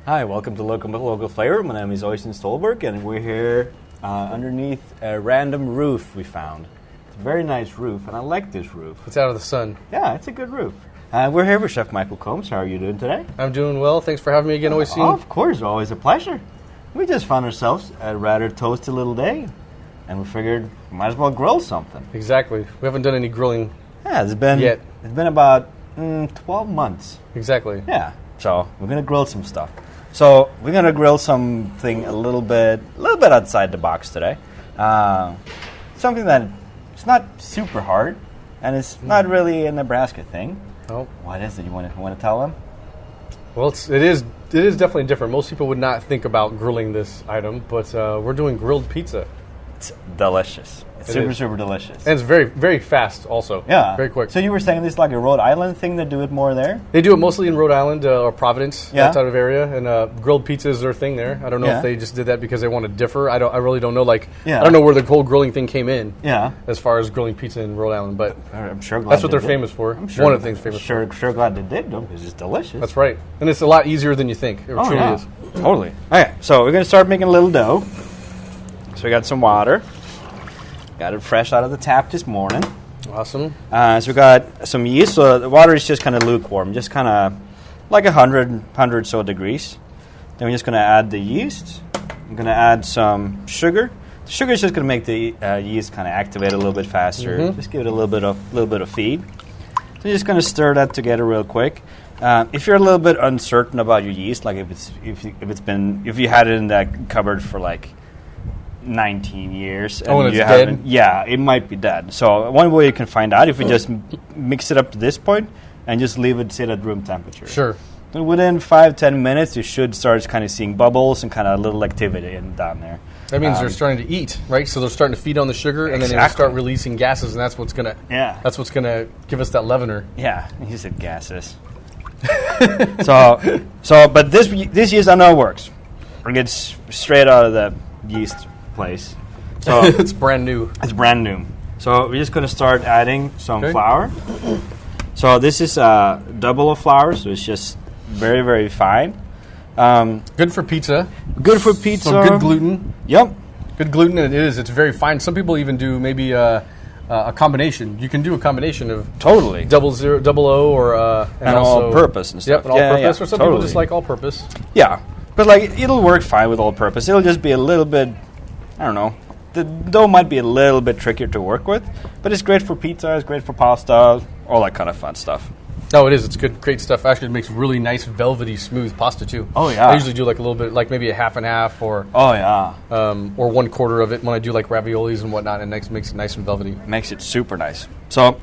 Hi, welcome to Local Flavor. My name is Oystein Stolberg, and we're here underneath a random roof we found. It's a very nice roof, and I like this roof. It's out of the sun. Yeah, it's a good roof. We're here with Chef Michael Combs. How are you doing today? I'm doing well. Thanks for having me again, Oystein. Oh, of course, always a pleasure. We just found ourselves a rather toasty little day, and we figured we might as well grill something. Exactly. We haven't done any grilling It's been about 12 months. Exactly. Yeah, so we're gonna grill some stuff. So we're gonna grill something a little bit outside the box today. Something that it's not super hard, and it's not really a Nebraska thing. Oh, what is it? You want to tell them? Well, it is definitely different. Most people would not think about grilling this item, but we're doing grilled pizza. It's delicious. It's super delicious. And it's very, very fast also. Yeah. Very quick. So you were saying this is like a Rhode Island thing, they do it more there? They do it mostly in Rhode Island or Providence, Yeah. that type of area, and grilled pizza is their thing there. I don't know if they just did that because they want to differ. I really don't know. I don't know where the whole grilling thing came in. Yeah. As far as grilling pizza in Rhode Island, but I'm sure glad that's what they're did. famous for. I'm sure, one of the things famous for. Sure glad they did, though, because it's delicious. That's right. And it's a lot easier than you think. It truly is. Totally. Okay, so we're going to start making a little dough. So we got some water. Got it fresh out of the tap this morning. Awesome. So we got some yeast. So the water is just kind of lukewarm, just kind of like 100 so degrees. Then we're just going to add the yeast. I'm going to add some sugar. The sugar is just going to make the yeast kind of activate a little bit faster. Mm-hmm. Just give it a little bit of feed. So you're just going to stir that together real quick. If you're a little bit uncertain about your yeast, like if you had it in that cupboard for like 19 years, and it's dead? Yeah, it might be dead. So one way you can find out if you just mix it up to this point and just leave it sit at room temperature. Sure. Then within 5-10 minutes, you should start kind of seeing bubbles and kind of a little activity down there. That means they're starting to eat, right? So they're starting to feed on the sugar, and then they start releasing gases, and that's what's gonna give us that leavener. Yeah, you said gases. But this yeast I know works. It gets straight out of the yeast place. So it's brand new. It's brand new. So we're just going to start adding some flour. So this is a double of flour, so it's just very, very fine. Good for pizza. Good for pizza. So good gluten. Yep. Good gluten, and it is. It's very fine. Some people even do maybe a combination. You can do a combination of double O, or and all-purpose and stuff. Yep, and all-purpose. Or some people just like all-purpose. Yeah, but like it'll work fine with all-purpose. It'll just be a little bit, I don't know. The dough might be a little bit trickier to work with, but it's great for pizza. It's great for pasta. All that kind of fun stuff. Oh, it is. It's good, great stuff. Actually, it makes really nice, velvety, smooth pasta too. Oh yeah. I usually do like a little bit, like maybe a half and half, or or 1/4 of it when I do like raviolis and whatnot, and makes it nice and velvety. Makes it super nice. So,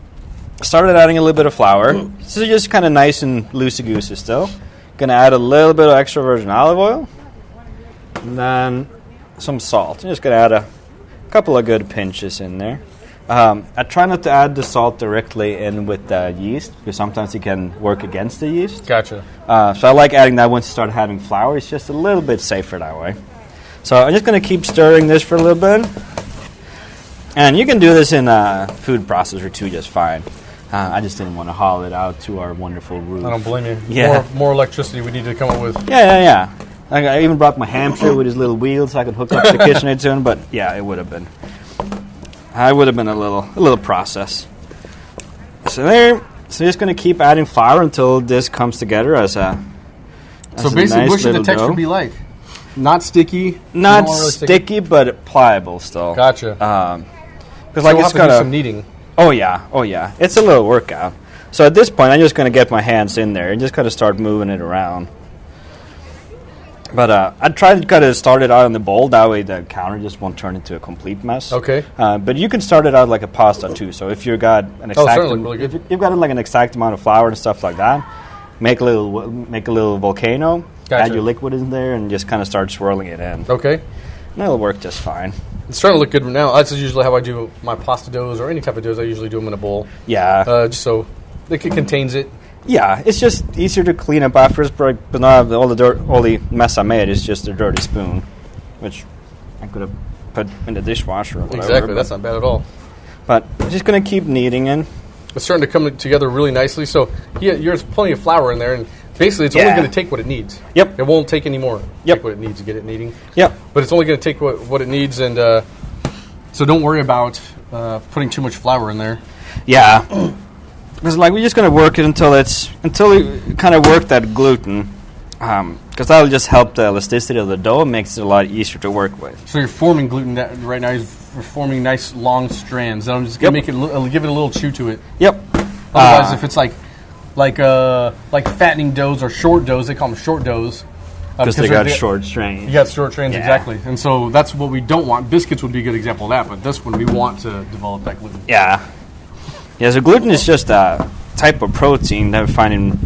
started adding a little bit of flour. This is just kind of nice and loosey-goosey still. Gonna add a little bit of extra virgin olive oil, and then some salt. I'm just gonna add a couple of good pinches in there. I try not to add the salt directly in with the yeast because sometimes it can work against the yeast. Gotcha. So I like adding that once you start having flour. It's just a little bit safer that way. So I'm just going to keep stirring this for a little bit. And you can do this in a food processor too just fine. I just didn't want to haul it out to our wonderful roof. I don't blame you. Yeah. More electricity we need to come up with. Yeah. I even brought my hamster with his little wheels so I could hook up the KitchenAid to him. But yeah, it would have been. I would have been a little process. So just going to keep adding flour until this comes together as a So basically, nice what should the texture dough. be like? Not sticky? Not really sticky, but pliable still. Gotcha. Because so we'll have to do some kneading. Oh yeah. It's a little workout. So at this point, I'm just going to get my hands in there and just kind of start moving it around. But I tried to kind of start it out in the bowl. That way the counter just won't turn into a complete mess. Okay. But you can start it out like a pasta too. So if you've got an exact, really good. if you've got like an exact amount of flour and stuff like that, make a little volcano. Gotcha. Add your liquid in there and just kind of start swirling it in. Okay. And it'll work just fine. It's starting to look good now. That's usually how I do my pasta doughs or any type of doughs. I usually do them in a bowl. Yeah. Just so it contains it. Yeah, it's just easier to clean up afterwards, but not all the mess I made is just a dirty spoon, which I could have put in the dishwasher or whatever. Exactly, that's not bad at all. But I'm just going to keep kneading in. It's starting to come together really nicely. So there's plenty of flour in there, and basically it's only going to take what it needs. Yep. It won't take any more. Yep. Take what it needs to get it kneading. Yep. But it's only going to take what it needs, and so don't worry about putting too much flour in there. Yeah. Because like we're just gonna work it until we kind of work that gluten, because that'll just help the elasticity of the dough. It makes it a lot easier to work with. So you're forming gluten right now. You're forming nice long strands. And I'm just gonna make it give it a little chew to it. Yep. Otherwise, if it's like fattening doughs or short doughs, they call them short doughs. Because they got short strains. You got short strains, exactly. And so that's what we don't want. Biscuits would be a good example of that, but this one we want to develop that gluten. Yeah. Yeah, so gluten is just a type of protein that we find in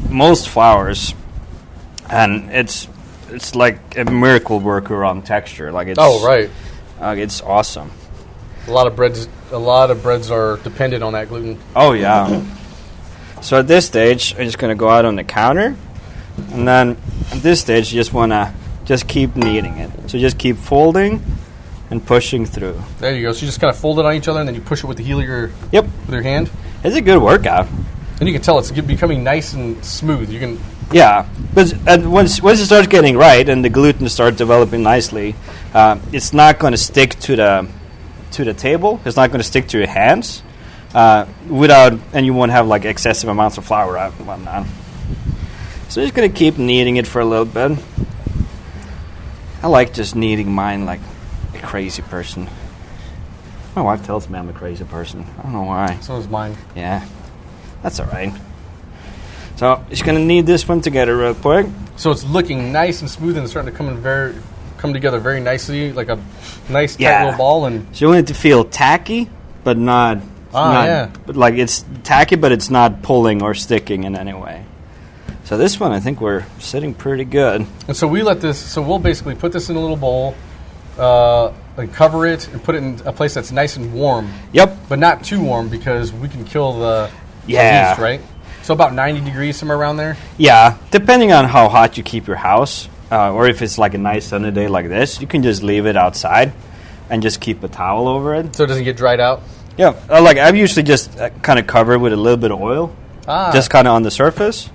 most flours. And it's like a miracle worker on texture. Like it's it's awesome. A lot of breads are dependent on that gluten. Oh yeah. So at this stage, I'm just going to go out on the counter. And then at this stage, you just want to just keep kneading it. So just keep folding and pushing through. There you go. So you just kind of fold it on each other, and then you push it with the heel of your with your hand. It's a good workout. And you can tell it's becoming nice and smooth. You can but once it starts getting right and the gluten starts developing nicely, it's not going to stick to the table. It's not going to stick to your hands and you won't have like excessive amounts of flour out and whatnot. So just going to keep kneading it for a little bit. I like just kneading mine like a crazy person. My wife tells me I'm a crazy person. I don't know why. So is mine. Yeah, that's all right. So just going to knead this one together real quick. So it's looking nice and smooth and starting to come together very nicely, like a nice tight little ball. And so you want it to feel tacky, but not. But like it's tacky, but it's not pulling or sticking in any way. So this one, I think we're sitting pretty good. And so we'll basically put this in a little bowl, and cover it, and put it in a place that's nice and warm. Yep. But not too warm because we can kill the yeast, right? So about 90 degrees, somewhere around there? Yeah, depending on how hot you keep your house, or if it's like a nice sunny day like this, you can just leave it outside and just keep a towel over it. So it doesn't get dried out? Yeah, like I've usually just kind of cover it with a little bit of oil, just kind of on the surface.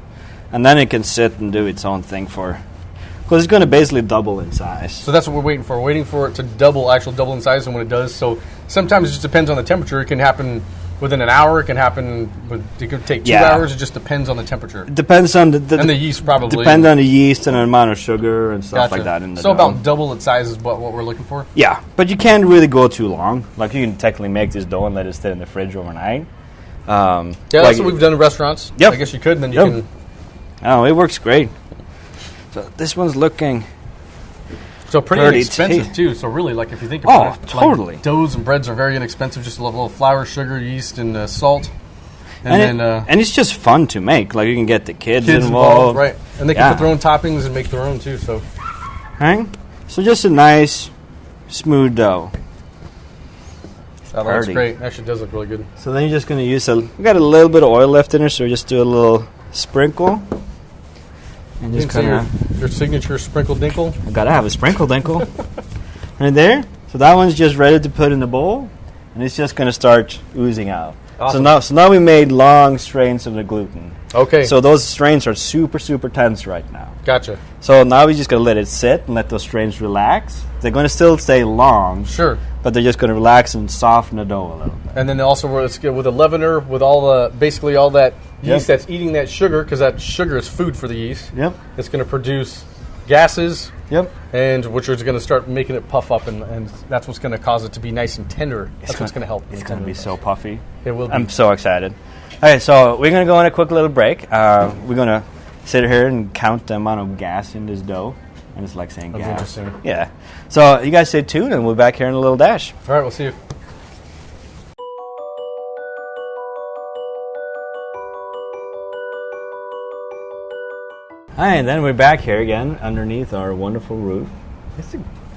And then it can sit and do its own thing because it's going to basically double in size. So that's what we're waiting for. We're waiting for it to double in size, and when it does, so sometimes it just depends on the temperature. It can happen within an hour. It can happen, it could take 2 hours. It just depends on the temperature. It depends on and the yeast probably. Depends on the yeast and the amount of sugar and stuff like that in the dough. About double its size is what we're looking for? Yeah, but you can't really go too long. Like you can technically make this dough and let it sit in the fridge overnight. That's what we've done in restaurants. Yep. I guess you could, and then you can... Oh, it works great. So this one's looking pretty inexpensive too. So really, like if you think about it, totally. Like, doughs and breads are very inexpensive. Just a little flour, sugar, yeast, and salt. And it's just fun to make. Like you can get the kids involved, right? And they can put their own toppings and make their own too. So, right? So just a nice, smooth dough. That looks great. Actually, does look really good. So then you're just going to use we got a little bit of oil left in there, so we just do a little sprinkle. And just kind of your signature sprinkle dinkle. I gotta have a sprinkle dinkle right there. So that one's just ready to put in the bowl, and it's just gonna start oozing out. Awesome. So now we made long strains of the gluten. Okay. So those strains are super tense right now. Gotcha. So now we just gotta let it sit and let those strains relax. They're gonna still stay long. Sure. But they're just gonna relax and soften the dough a little bit. And then also with a leavener, with basically all that yeast that's eating that sugar, because that sugar is food for the yeast. Yep. It's going to produce gases. Yep. And which is going to start making it puff up, and that's what's going to cause it to be nice and tender. That's what's going to help. It's going to be so puffy. It will be. I'm so excited. Okay, so we're going to go on a quick little break. We're going to sit here and count the amount of gas in this dough. And it's like saying gas. Interesting. Yeah. So you guys stay tuned, and we'll be back here in a little dash. All right, we'll see you. Hi, and then we're back here again underneath our wonderful roof.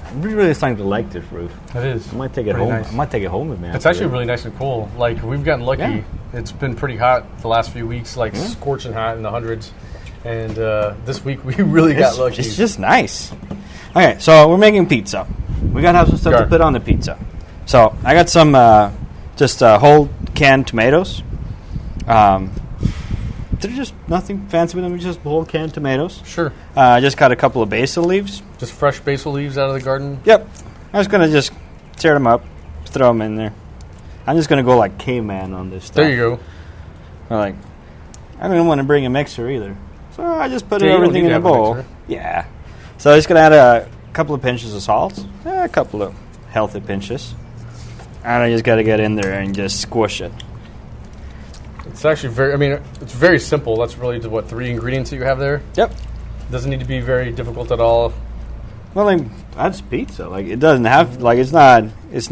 I'm really starting to like this roof. It is. I might take it home. Nice. I might take it home with me. It's actually really nice and cool. Like we've gotten lucky. Yeah. It's been pretty hot the last few weeks, like scorching hot in the hundreds. And this week we really got lucky. It's just nice. Okay, so we're making pizza. We gotta have some stuff to put on the pizza. So I got some just whole canned tomatoes. they're just nothing fancy with them. Just whole canned tomatoes. Sure. I just got a couple of basil leaves. Just fresh basil leaves out of the garden. Yep. I was gonna just tear them up, throw them in there. I'm just gonna go like caveman on this stuff. There you go. Like, I don't want to bring a mixer either, so I just put Yeah, you don't everything need in to a have a bowl. mixer. Yeah. So I'm just gonna add a couple of pinches of salt, a couple of healthy pinches, and I just gotta get in there and just squish it. It's actually it's very simple. That's really what 3 ingredients that you have there. Yep. Doesn't need to be very difficult at all. Well, like, that's pizza. Like, it doesn't have it's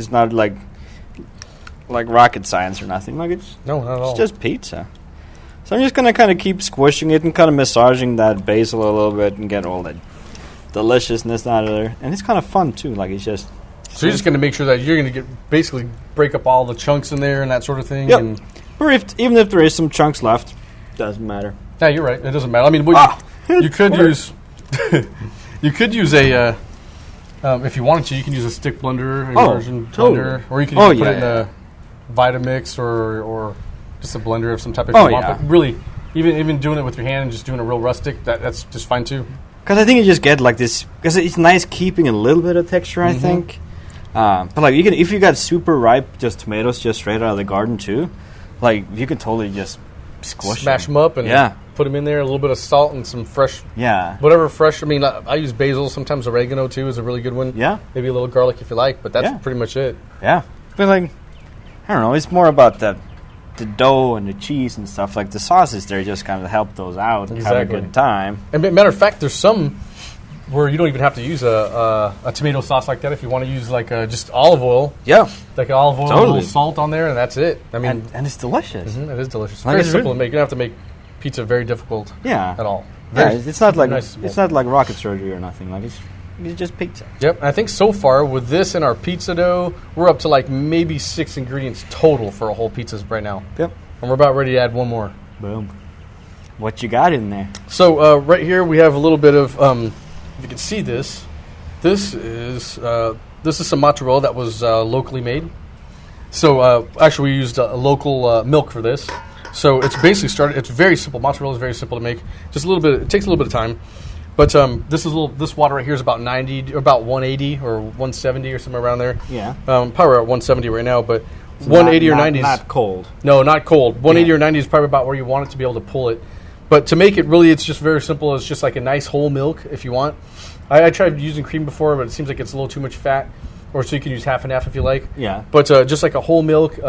not like rocket science or nothing. Like, it's No, not at all. just pizza. So I'm just gonna kind of keep squishing it and kind of massaging that basil a little bit and get all that deliciousness out of there. And it's kind of fun too. Like, it's just So you're just going to make sure that you're going to basically break up all the chunks in there and that sort of thing. Yep. And Or even if there is some chunks left, doesn't matter. yeah, you're right. It doesn't matter. I mean, you could use you could use a if you wanted to, you can use a stick blender, immersion totally. blender, or you can Oh, even put it in yeah. a Vitamix or just a blender of some type if Oh, you want. yeah. But really, even doing it with your hand and just doing it real rustic, that's just fine too. Because I think you just get like this. Because it's nice keeping a little bit of texture. I think. But like you can, if you got super ripe, just tomatoes, just straight out of the garden too, like you can totally just Smash them up and put them in there. A little bit of salt and some fresh, Yeah. whatever fresh. I mean, I use basil. Sometimes oregano too is a really good one. Yeah. Maybe a little garlic if you like, but that's Yeah. pretty much it. Yeah. But like, I don't know. It's more about the dough and the cheese and stuff. Like the sauces there just kind of help those out and have a Exactly. good time. And matter of fact, there's some where you don't even have to use a tomato sauce like that. If you want to use like just olive oil, Yeah. like olive oil, a Totally. little salt on there, and that's it. I mean, And it's delicious. it is delicious. Like, Very it's simple really- to make. You don't have to make pizza very difficult Yeah. at all. Yeah. Very It's not like nice. it's not like rocket surgery or nothing. Like it's just pizza. Yep. And I think so far with this and our pizza dough, we're up to like maybe 6 ingredients total for a whole pizza right now, Yep. and we're about ready to add one more. Boom. What you got in there? So right here we have a little bit of. If you can see this, this is some mozzarella that was locally made. So actually, we used a local milk for this. So it's basically started. It's very simple. Mozzarella is very simple to make. Just a little bit. It takes a little bit of time. But this water right here is about 90, or about 180 or 170 or somewhere around there. Yeah. Probably we're at 170 right now, but 180 or 90 is Not cold. no, not cold. 180 Yeah. or 90 is probably about where you want it to be able to pull it. But to make it really, it's just very simple. It's just like a nice whole milk if you want. I tried using cream before, but it seems like it's a little too much fat. Or so you can use half and half if you like. Yeah. But just like a whole milk, and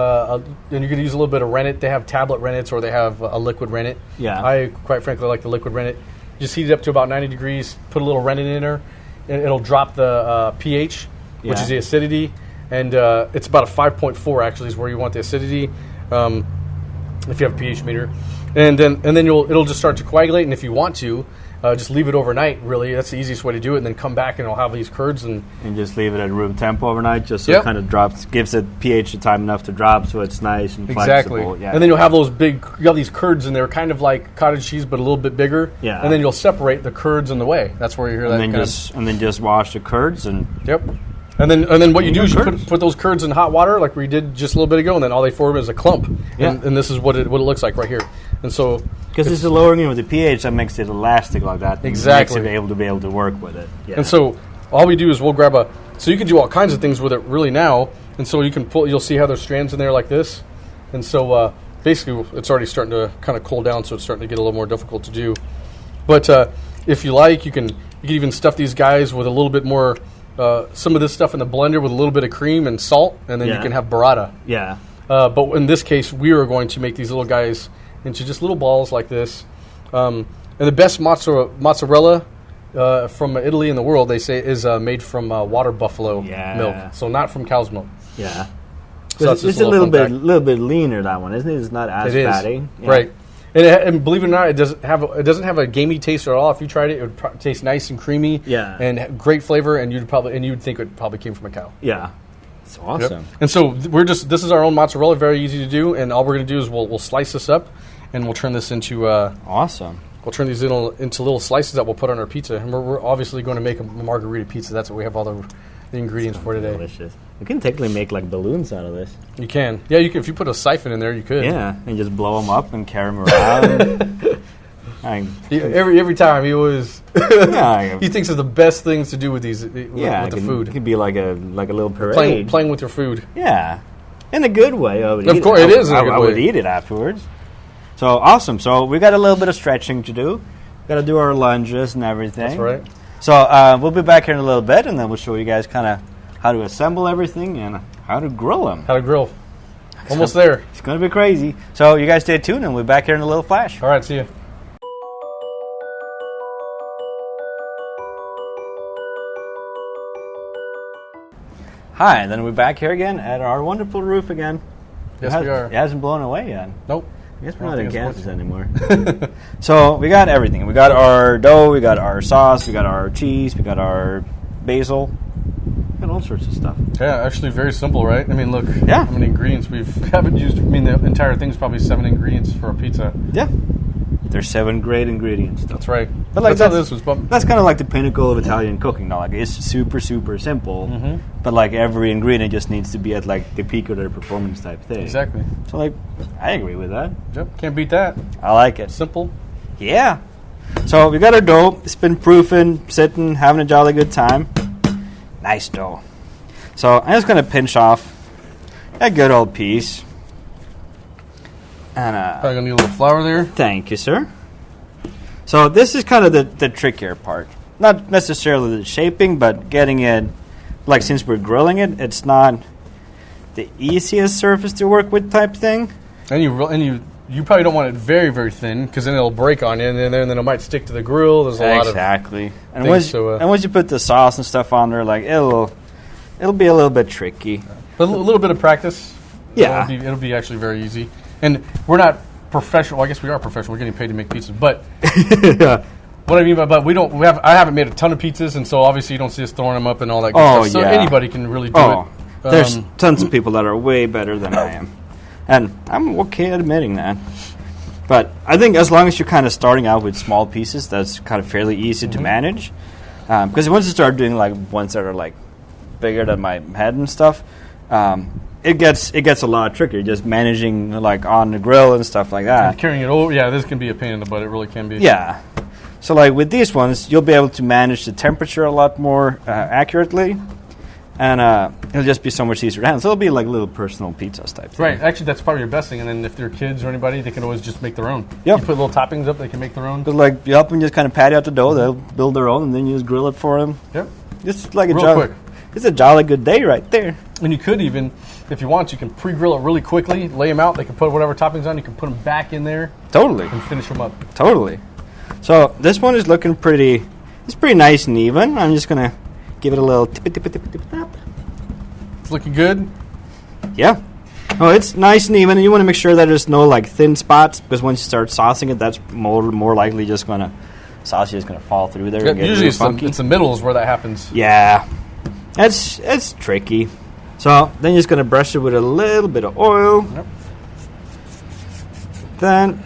you're going to use a little bit of rennet. They have tablet rennets or they have a liquid rennet. Yeah. I, quite frankly, like the liquid rennet. Just heat it up to about 90 degrees, put a little rennet in there, and it'll drop the pH, which Yeah. is the acidity. And it's about a 5.4 actually is where you want the acidity. If you have a pH meter, and then it'll just start to coagulate. And if you want to, just leave it overnight. Really, that's the easiest way to do it. And then come back and it'll have these curds. And And just leave it at room temp overnight, just so Yep. it kind of drops, gives it pH time enough to drop, so it's nice and exactly. flexible. Yeah. And then you'll have you have these curds in there, kind of like cottage cheese, but a little bit bigger. Yeah. And then you'll separate the curds in the whey. That's where you hear that. and then just wash the curds and Yep. And then what you do is you curds. put those curds in hot water like we did just a little bit ago, and then all they form is a clump. Yeah. And this is what it looks like right here. And so because it's the lowering of the pH that makes it elastic like that. And Exactly. makes it able to work with it. Yeah. And so all we do is we'll grab so you can do all kinds of things with it really now. And so you can you'll see how there's strands in there like this. And so basically it's already starting to kind of cool down, so it's starting to get a little more difficult to do. But if you like, you can even stuff these guys with a little bit more, some of this stuff in the blender with a little bit of cream and salt, and then you Yeah. can have burrata. yeah. But in this case, we are going to make these little guys into just little balls like this. And the best mozzarella from Italy in the world, they say, is made from water buffalo Yeah. milk. So not from cow's milk. Yeah. So that's It's just a little fun fact. bit leaner, that one, isn't it? It's not as It is fatty. Yeah. right, and believe it or not, it doesn't have a gamey taste at all. If you tried it, it would taste nice and creamy, Yeah. and have great flavor. And you'd think it probably came from a cow. Yeah. It's awesome. And so this is our own mozzarella, very easy to do. And all we're going to do is we'll slice this up, and we'll turn this into Awesome. we'll turn these into little slices that we'll put on our pizza. And we're obviously going to make a margarita pizza. That's what we have all the the ingredients for today. Delicious. You can technically make like balloons out of this. You can. Yeah, you can. If you put a siphon in there, you could. Yeah, and just blow them up and carry them around. Every time he always Yeah, he thinks of the best things to do with these with the food. It could be like a little parade. Playing with your food. Yeah, in a good way. Of course, it is in a good I would way. eat it afterwards. So awesome. So we got a little bit of stretching to do. Got to do our lunges and everything. That's right. So we'll be back here in a little bit, and then we'll show you guys kind of how to assemble everything and how to grill them. How to grill. Almost there. It's going to be crazy. So you guys stay tuned, and we'll be back here in a little flash. All right, see you. Hi, and then we're back here again at our wonderful roof again. Yes, we are. It hasn't blown away yet. Nope. I guess I we're don't not in think it's Kansas anymore. So we got everything. We got our dough, we got our sauce, we got our cheese, we got our basil. We got all sorts of stuff. Yeah, actually very simple, right? I mean, look Yeah. how many ingredients we haven't used. I mean, the entire thing's probably 7 ingredients for a pizza. Yeah. There's 7 great ingredients. That's right. But like that's how this was. That's kind of like the pinnacle of Italian cooking. Now, like it's super, super simple, but like every ingredient just needs to be at like the peak of their performance type thing. Exactly. So like, I agree with that. Yep. Can't beat that. I like it. Simple. Yeah. So we got our dough. It's been proofing, sitting, having a jolly good time. Nice dough. So I'm just gonna pinch off a good old piece. And Probably gonna need a little flour there. thank you, sir. So this is kind of the trickier part. Not necessarily the shaping, but getting it, like since we're grilling it, it's not the easiest surface to work with type thing. And you probably don't want it very, very thin because then it'll break on you, and then it might stick to the grill. There's a lot of Exactly. And things, once you put the sauce and stuff on there, like it'll be a little bit tricky. a little bit of practice. Yeah. It'll be actually very easy. And we're not professional. Well, I guess we are professional. We're getting paid to make pizzas, but Yeah. what I mean by I haven't made a ton of pizzas, and so obviously you don't see us throwing them up and all that good Oh, stuff. So yeah. anybody can really do Oh, it. there's tons of people that are way better than I am, and I'm okay admitting that. But I think as long as you're kind of starting out with small pieces, that's kind of fairly easy to manage. Because once you start doing like ones that are like bigger than my head and stuff, it gets a lot trickier. Just managing like on the grill and stuff like that. Carrying it over, yeah, this can be a pain in the butt. It really can be. Yeah. So like with these ones, you'll be able to manage the temperature a lot more accurately, and it'll just be so much easier to handle. So it'll be like little personal pizzas type thing. Right. Actually, that's probably your best thing. And then if they're kids or anybody, they can always just make their own. Yep. You put little toppings up, they can make their own. But like you help them just kind of patty out the dough, they'll build their own, and then you just grill it for them. Yep. Just like Real quick. It's a jolly good day right there. And you could even, if you want, you can pre-grill it really quickly, lay them out. They can put whatever toppings on. You can put them back in there Totally. and finish them up. Totally. So this one is looking pretty. It's pretty nice and even. I'm just gonna give it a little tap. It's looking good. Yeah. Oh, it's nice and even. And you want to make sure that there's no like thin spots, because once you start saucing it, that's more likely just gonna sausage is gonna fall through there. Yeah, and get usually real funky. it's the middles where that happens. Yeah, it's tricky. So then you're just gonna brush it with a little bit of oil. Yep. Then,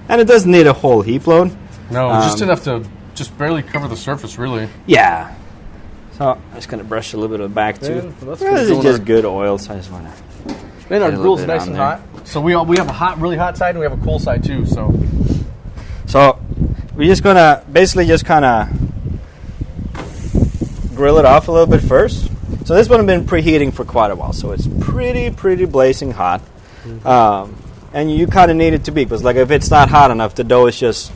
and it doesn't need a whole heap load. No, just enough to just barely cover the surface, really. Yeah. So I'm just gonna brush a little bit of the back too. Yeah, well, that's This good. is just good oil, so I just wanna. Then our Get a little grill's bit nice on and there. hot. So we have a hot, really hot side, and we have a cool side too. So we're just gonna basically just kind of grill it off a little bit first. So this one has been preheating for quite a while, so it's pretty blazing hot. And you kind of need it to be, because like if it's not hot enough, the dough is just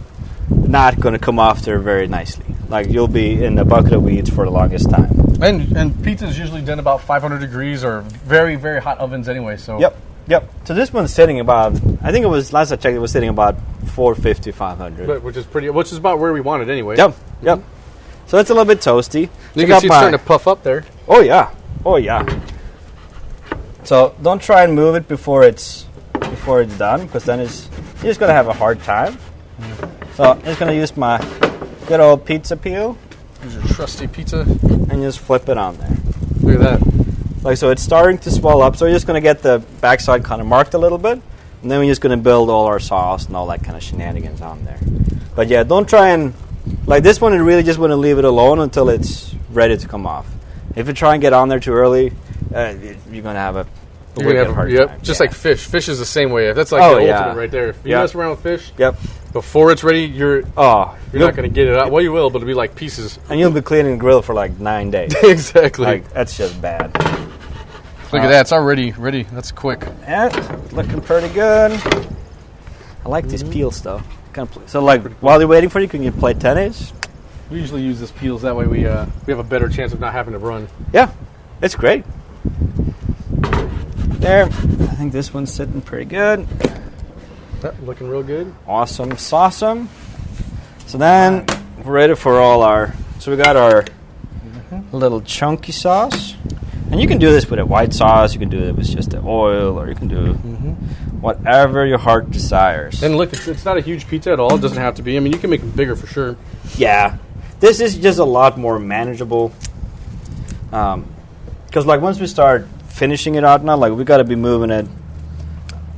not going to come off there very nicely. Like you'll be in a bucket of weeds for the longest time. And pizza is usually done about 500 degrees or very, very hot ovens anyway. So Yep. So this one's sitting about, I think it was, last I checked, it was sitting about 450, 500. which is about where we want it anyway. Yep. So it's a little bit toasty. You can see it's starting to puff up there. Oh yeah. So don't try and move it before it's done, because then you're just gonna have a hard time. So I'm just gonna use my good old pizza peel Here's your trusty pizza. and just flip it on there. Look at that. Like so, it's starting to swell up. So we're just gonna get the backside kind of marked a little bit, and then we're just gonna build all our sauce and all that kind of shenanigans on there. But yeah, don't try and like this one. You really just want to leave it alone until it's ready to come off. If you try and get on there too early, you're gonna have a You're gonna have hard yep, time. just Yeah. like fish. Fish is the same way. That's like Oh, the yeah. ultimate right there. If you Yep. mess around with fish Yep. before it's ready, you're Oh, not going to get it out. Well, you will, but it'll be like pieces. and you'll be cleaning the grill for like 9 days. Exactly. Like that's just bad. Look at that. It's already ready. That's quick. Yeah, it's looking pretty good. I like these peels though. So like while you're waiting for it, you can play tennis. We usually use this peels. That way we have a better chance of not having to run. Yeah, it's great. There, I think this one's sitting pretty good. Yep, looking real good. Awesome, awesome. So then we're ready for all our. So we got our little chunky sauce, and you can do this with a white sauce. You can do it with just the oil, or you can do whatever your heart desires. And look, it's not a huge pizza at all. It doesn't have to be. I mean, you can make them bigger for sure. Yeah, this is just a lot more manageable. Because like once we start finishing it out now, like we got to be moving it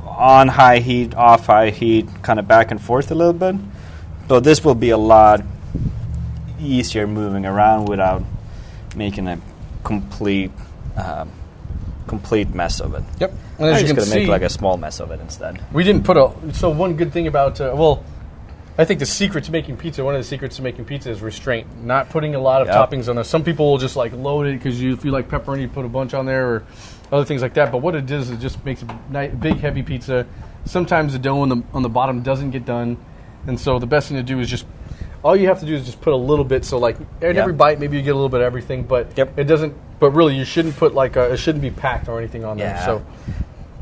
on high heat, off high heat, kind of back and forth a little bit. So this will be a lot easier moving around without making a complete mess of it. Yep. And I'm as just you can gonna see, make like a small mess of it instead. we didn't put a. So one good thing about I think the secret to making pizza, one of the secrets to making pizza is restraint. Not putting a lot of Yep. toppings on there. Some people will just like load it because if you like pepperoni, you put a bunch on there or other things like that. But what it does is it just makes a big, heavy pizza. Sometimes the dough on the bottom doesn't get done. And so the best thing to do is all you have to do is just put a little bit. So like in every bite, maybe you get a little bit of everything, but it doesn't. But really, you shouldn't put it shouldn't be packed or anything on there. Yeah.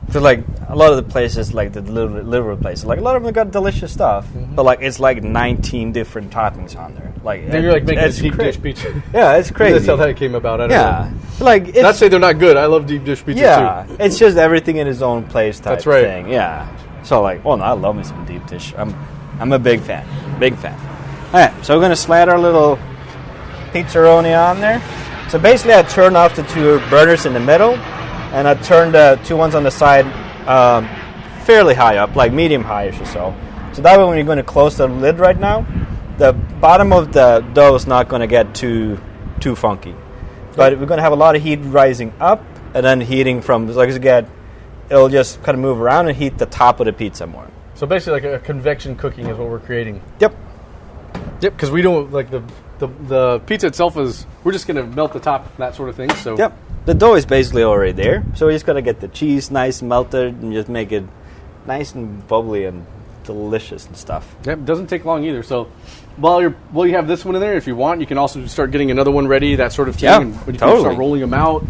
So like a lot of the places, like the liver places, like a lot of them got delicious stuff, but like it's like 19 different toppings on there. Like Then you're like making a it's deep dish pizza. Yeah, it's crazy. That's how that came about. I don't know. Like it's Not to say they're not good. I love deep dish pizza too. it's just everything in its own place type That's right. thing. Yeah. So like, well, no, I love me some deep dish. I'm a big fan. Big fan. All right, so we're gonna slide our little pizzaroni on there. So basically, I turned off the two burners in the middle, and I turned the two ones on the side fairly high up, like medium high-ish or so. So that way, when you're going to close the lid right now, the bottom of the dough is not going to get too funky. But we're going to have a lot of heat rising up, and then heating from, like as you get, it'll just kind of move around and heat the top of the pizza more. So basically, like a convection cooking is what we're creating. Yep. Yep, because we don't like the pizza itself is. We're just gonna melt the top, that sort of thing. So Yep. The dough is basically already there, so we just gotta get the cheese nice melted and just make it nice and bubbly and delicious and stuff. Yep, it doesn't take long either. So while you have this one in there, if you want, you can also start getting another one ready, that sort of thing. Yeah, and when you totally. can start rolling them out.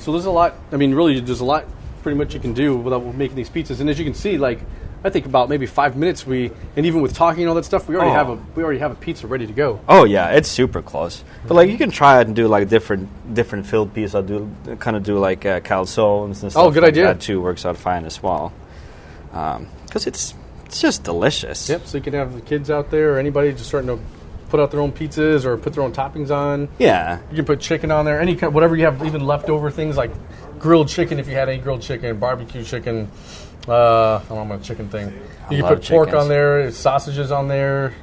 So there's a lot. I mean, really, there's a lot pretty much you can do without making these pizzas. And as you can see, like I think about maybe 5 minutes, and even with talking and all that stuff, we already have a pizza ready to go. Oh yeah, it's super close. But like you can try it and do like different filled pieces. I'll do like calzones and stuff. Oh, good like idea. That too works out fine as well. Because it's just delicious. Yep. So you can have the kids out there or anybody just starting to put out their own pizzas or put their own toppings on. Yeah. You can put chicken on there, any kind, whatever you have, even leftover things like grilled chicken if you had any grilled chicken, barbecue chicken. I don't know my chicken thing. You can love put pork chickens. on there, sausages on there,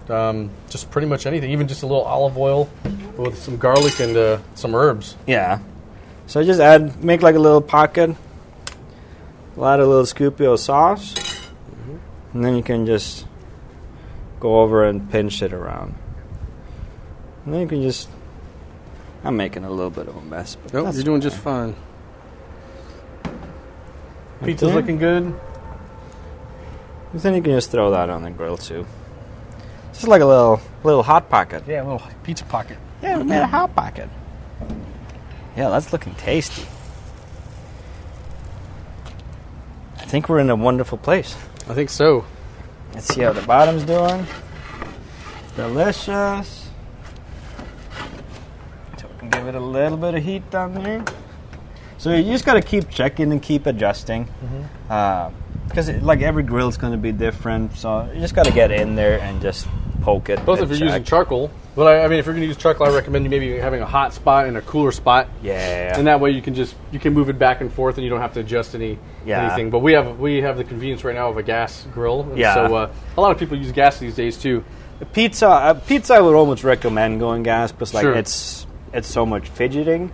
just pretty much anything. Even just a little olive oil with some garlic and some herbs. Yeah. So just make like a little pocket, add a little scoopio sauce, and then you can just go over and pinch it around. And then you can just, I'm making a little bit of a mess. But Nope, that's you're doing fine. just fine. Right Pizza's there. looking good. And then you can just throw that on the grill too. Just like a little hot pocket. Yeah, a little pizza pocket. Yeah, we made a hot pocket. Yeah, that's looking tasty. I think we're in a wonderful place. I think so. Let's see how the bottom's doing. Delicious. So we can give it a little bit of heat down there. So you just got to keep checking and keep adjusting. Because like every grill is going to be different. So you just got to get in there and just poke it. Both and if you're check. using charcoal. But I mean, if you're going to use charcoal, I recommend you maybe having a hot spot and a cooler spot. Yeah. And that way you can move it back and forth and you don't have to adjust anything. But we have the convenience right now of a gas grill. And Yeah. So a lot of people use gas these days too. Pizza I would almost recommend going gas because like Sure. it's it's so much fidgeting.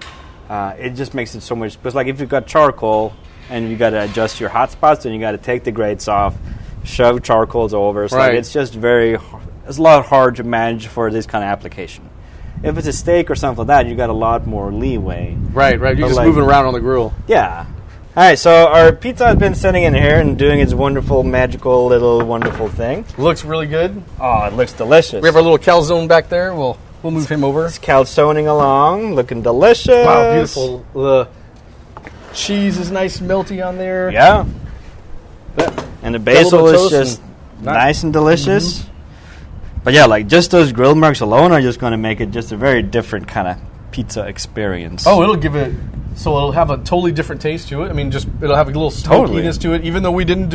It just makes it so much, because like if you've got charcoal and you got to adjust your hot spots, and you got to take the grates off, shove charcoals over. It's Right. like it's just it's a lot hard to manage for this kind of application. If it's a steak or something like that, you got a lot more leeway. Right. You're But just like- moving around on the grill. Yeah. All right, so our pizza has been sitting in here and doing its wonderful, magical, little, wonderful thing. Looks really good. Oh, it looks delicious. We have our little calzone back there. We'll move him over. It's calzoning along, looking delicious. Wow, beautiful. The cheese is nice and melty on there. Yeah. That- And the Got a little basil bit of is toast just and- nice and delicious. But yeah, like just those grill marks alone are just going to make it just a very different kind of pizza experience. Oh, it'll give it. So it'll have a totally different taste to it. I mean, just it'll have a little Totally. smokiness to it. Even though we didn't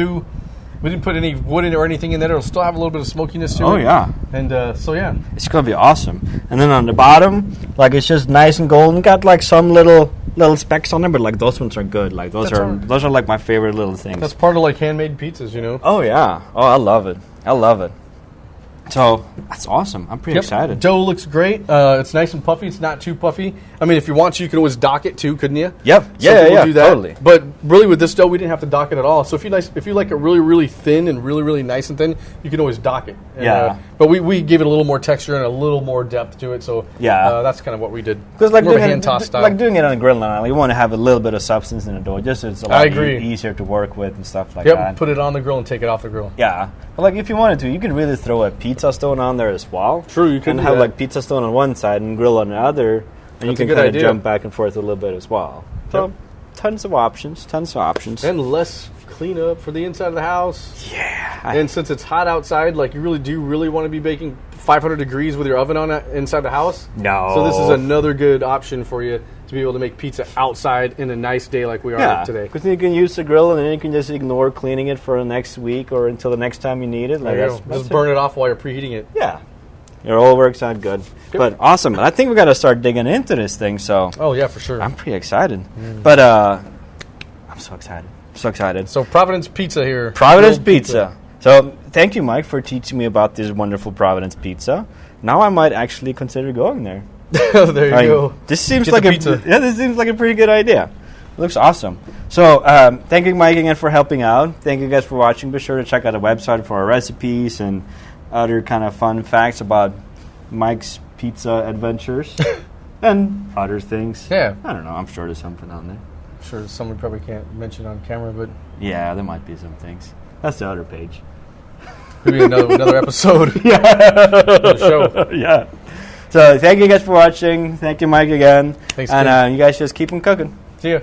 put any wood in it or anything in there, it'll still have a little bit of smokiness to it. Oh, yeah. And so yeah, It's going to be awesome. And then on the bottom, like it's just nice and golden. Got like some little specks on them, but like those ones are good. Like those That's are all right. those are like my favorite little things. that's part of like handmade pizzas, you know. Oh yeah. Oh, I love it. I love it. So that's awesome. I'm pretty excited. Dough looks great. It's nice and puffy. It's not too puffy. I mean, if you want to, you can always dock it too, couldn't you? Yep. Some Yeah, people yeah, do that. totally. But really, with this dough, we didn't have to dock it at all. So if you like it really, really thin and really, really nice and thin, you can always dock it. And, Yeah. but we gave it a little more texture and a little more depth to it. So Yeah. that's kind of what we did. Because like more of a doing hand toss it, style. like doing it on a grill now, you want to have a little bit of substance in the dough, just so it's a lot I agree. easier to work with and stuff like Yep. that. Put it on the grill and take it off the grill. Yeah, but like if you wanted to, you could really throw a pizza stone on there as well. True, you could and do have that. like pizza stone on one side and grill on the other, and you That's a can good kind of idea. jump back and forth a little bit as well. So, Yep. tons of options. And less cleanup for the inside of the house. Yeah, And since it's hot outside, like you really want to be baking 500 degrees with your oven on it inside the house. No. So this is another good option for you to be able to make pizza outside in a nice day like we are yeah, today. because you can use the grill and then you can just ignore cleaning it for the next week or until the next time you need it. Like There you go. that's Just burn it off while you're preheating it. Yeah, it all works out good. But awesome. I think we got to start digging into this thing. So Oh yeah, for sure. I'm pretty excited. But I'm so excited. So excited. So Providence Pizza here. Providence Grilled Pizza. So thank you, Mike, for teaching me about this wonderful Providence Pizza. Now I might actually consider going there. There you I mean, go. This seems Get like the a pizza. this seems like a pretty good idea. It looks awesome. So thank you, Mike, again for helping out. Thank you guys for watching. Be sure to check out the website for our recipes and other kind of fun facts about Mike's pizza adventures and other things. Yeah. I don't know. I'm sure there's something on there. Sure, some we probably can't mention on camera, but Yeah, there might be some things. That's the other page. maybe another episode. Of the show. Yeah. So thank you guys for watching. Thank you, Mike, again. Thanks, and Tim. you guys just keep them cooking. See ya.